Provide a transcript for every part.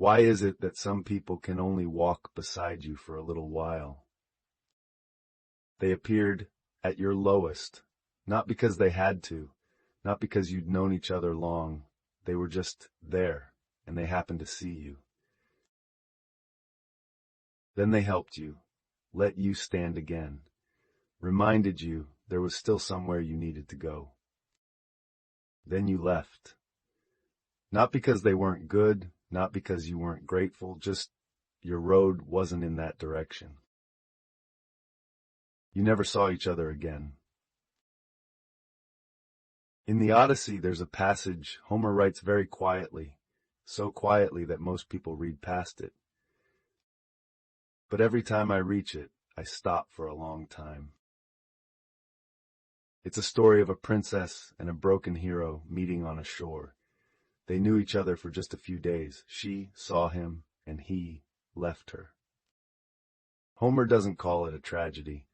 Why is it that some people can only walk beside you for a little while? They appeared at your lowest, not because they had to, not because you'd known each other long. They were just there, and they happened to see you. Then they helped you, let you stand again, reminded you there was still somewhere you needed to go. Then you left. Not because they weren't good, not because you weren't grateful, just your road wasn't in that direction. You never saw each other again. In the Odyssey, there's a passage Homer writes very quietly, so quietly that most people read past it. But every time I reach it, I stop for a long time. It's a story of a princess and a broken hero meeting on a shore. They knew each other for just a few days. She saw him, and he left her. Homer doesn't call it a tragedy,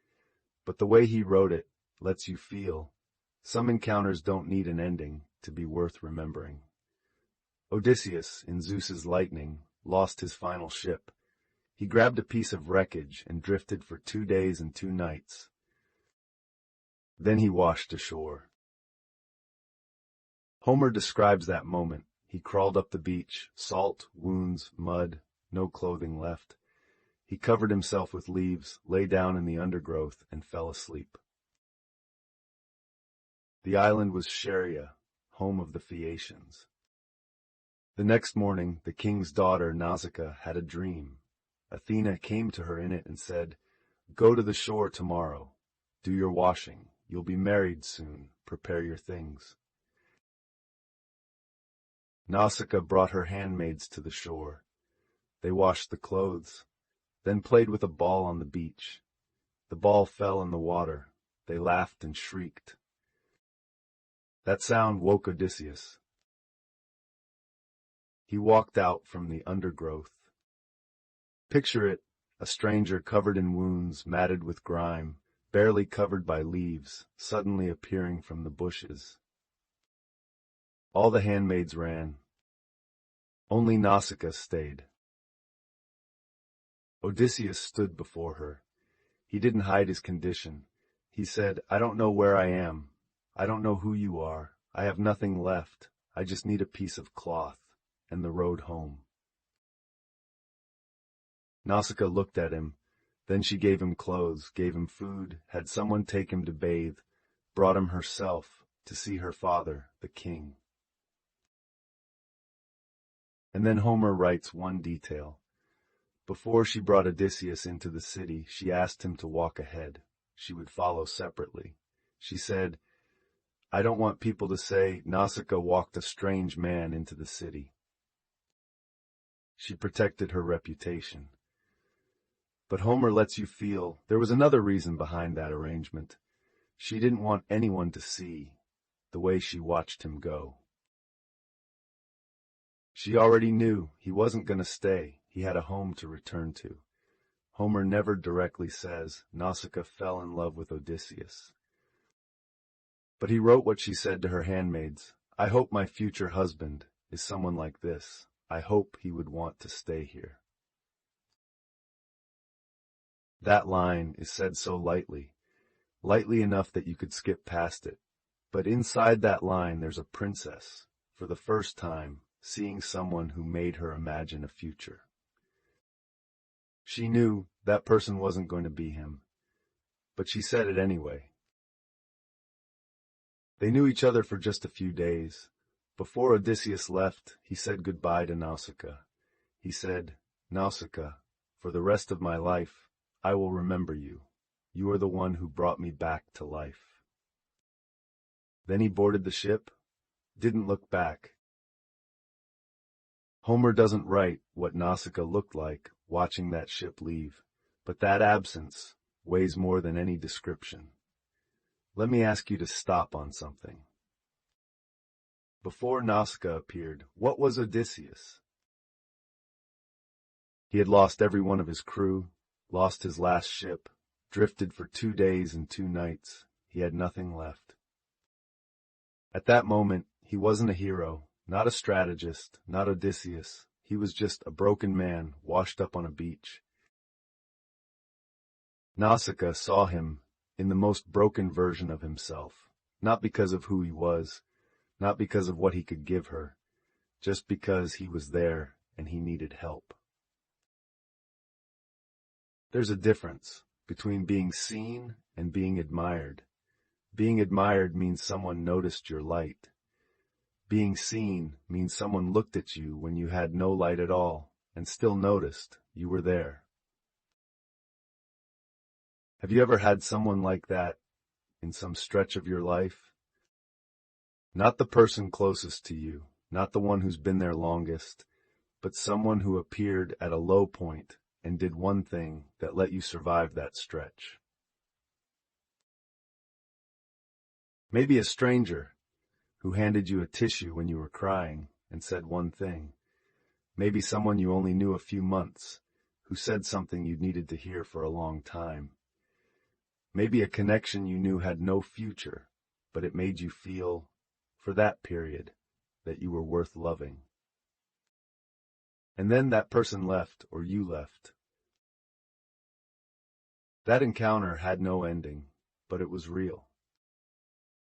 but the way he wrote it lets you feel some encounters don't need an ending to be worth remembering. Odysseus, in Zeus's lightning, lost his final ship. He grabbed a piece of wreckage and drifted for 2 days and 2 nights. Then he washed ashore. Homer describes that moment. He crawled up the beach, salt, wounds, mud, no clothing left. He covered himself with leaves, lay down in the undergrowth, and fell asleep. The island was Scheria, home of the Phaeacians. The next morning, the king's daughter, Nausicaa, had a dream. Athena came to her in it and said, "Go to the shore tomorrow. Do your washing. You'll be married soon. Prepare your things." Nausicaa brought her handmaids to the shore. They washed the clothes, then played with a ball on the beach. The ball fell in the water. They laughed and shrieked. That sound woke Odysseus. He walked out from the undergrowth. Picture it, a stranger covered in wounds, matted with grime, barely covered by leaves, suddenly appearing from the bushes. All the handmaids ran. Only Nausicaa stayed. Odysseus stood before her. He didn't hide his condition. He said, "I don't know where I am. I don't know who you are. I have nothing left. I just need a piece of cloth and the road home." Nausicaa looked at him. Then she gave him clothes, gave him food, had someone take him to bathe, brought him herself to see her father, the king. And then Homer writes one detail. Before she brought Odysseus into the city, she asked him to walk ahead. She would follow separately. She said, "I don't want people to say Nausicaa walked a strange man into the city." She protected her reputation. But Homer lets you feel there was another reason behind that arrangement. She didn't want anyone to see the way she watched him go. She already knew he wasn't going to stay. He had a home to return to. Homer never directly says Nausicaa fell in love with Odysseus. But he wrote what she said to her handmaids. "I hope my future husband is someone like this. I hope he would want to stay here." That line is said so lightly enough that you could skip past it. But inside that line there's a princess, for the first time, seeing someone who made her imagine a future. She knew that person wasn't going to be him, but she said it anyway. They knew each other for just a few days. Before Odysseus left, he said goodbye to Nausicaa. He said, "Nausicaa, for the rest of my life, I will remember you. You are the one who brought me back to life." Then he boarded the ship, didn't look back. Homer doesn't write what Nausicaa looked like watching that ship leave, but that absence weighs more than any description. Let me ask you to stop on something. Before Nausicaa appeared, what was Odysseus? He had lost every one of his crew, lost his last ship, drifted for 2 days and 2 nights. He had nothing left. At that moment, he wasn't a hero, not a strategist, not Odysseus. He was just a broken man washed up on a beach. Nausicaa saw him in the most broken version of himself, not because of who he was, not because of what he could give her, just because he was there and he needed help. There's a difference between being seen and being admired. Being admired means someone noticed your light. Being seen means someone looked at you when you had no light at all and still noticed you were there. Have you ever had someone like that in some stretch of your life? Not the person closest to you, not the one who's been there longest, but someone who appeared at a low point and did one thing that let you survive that stretch. Maybe a stranger who handed you a tissue when you were crying and said one thing. Maybe someone you only knew a few months who said something you needed to hear for a long time. Maybe a connection you knew had no future, but it made you feel, for that period, that you were worth loving. And then that person left, or you left. That encounter had no ending, but it was real.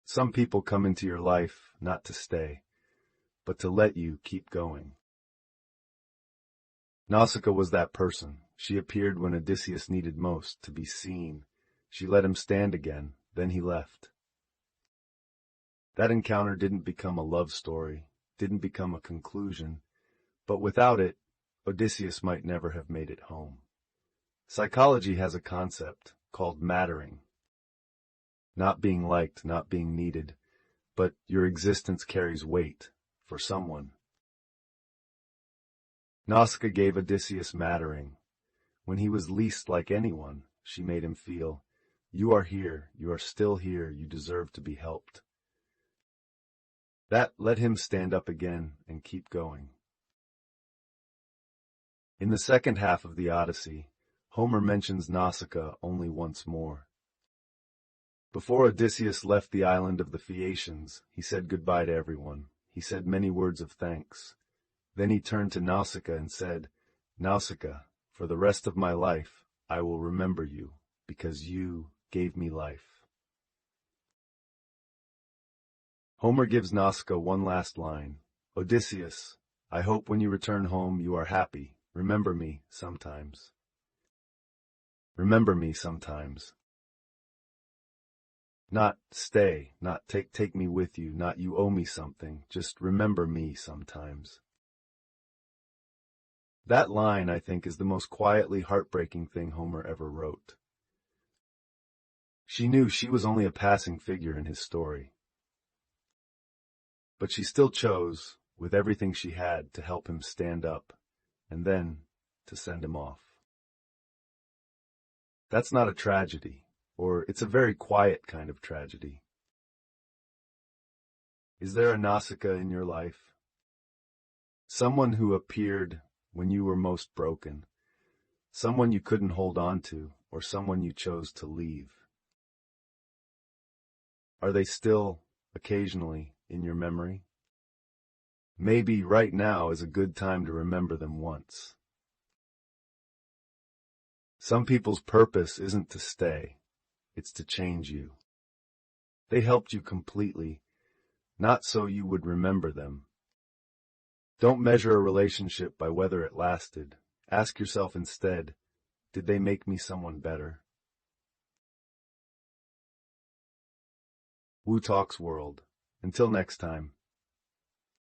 Some people come into your life not to stay, but to let you keep going. Nausicaa was that person. She appeared when Odysseus needed most to be seen. She let him stand again, then he left. That encounter didn't become a love story, didn't become a conclusion, but without it, Odysseus might never have made it home. Psychology has a concept called mattering. Not being liked, not being needed, but your existence carries weight for someone. Nausicaa gave Odysseus mattering. When he was least like anyone, she made him feel, you are here, you are still here, you deserve to be helped. That let him stand up again and keep going. In the second half of the Odyssey, Homer mentions Nausicaa only once more. Before Odysseus left the island of the Phaeacians, he said goodbye to everyone. He said many words of thanks. Then he turned to Nausicaa and said, Nausicaa, for the rest of my life, I will remember you, because you gave me life. Homer gives Nausicaa one last line. Odysseus, I hope when you return home you are happy. Remember me sometimes. Remember me sometimes. Not stay, not take me with you, not you owe me something, just remember me sometimes. That line, I think, is the most quietly heartbreaking thing Homer ever wrote. She knew she was only a passing figure in his story. But she still chose, with everything she had, to help him stand up, and then to send him off. That's not a tragedy, or it's a very quiet kind of tragedy. Is there a Nausicaa in your life? Someone who appeared when you were most broken, someone you couldn't hold on to, or someone you chose to leave. Are they still, occasionally, in your memory? Maybe right now is a good time to remember them once. Some people's purpose isn't to stay, it's to change you. They helped you completely, not so you would remember them. Don't measure a relationship by whether it lasted. Ask yourself instead, did they make me someone better? Woo Talks World. Until next time.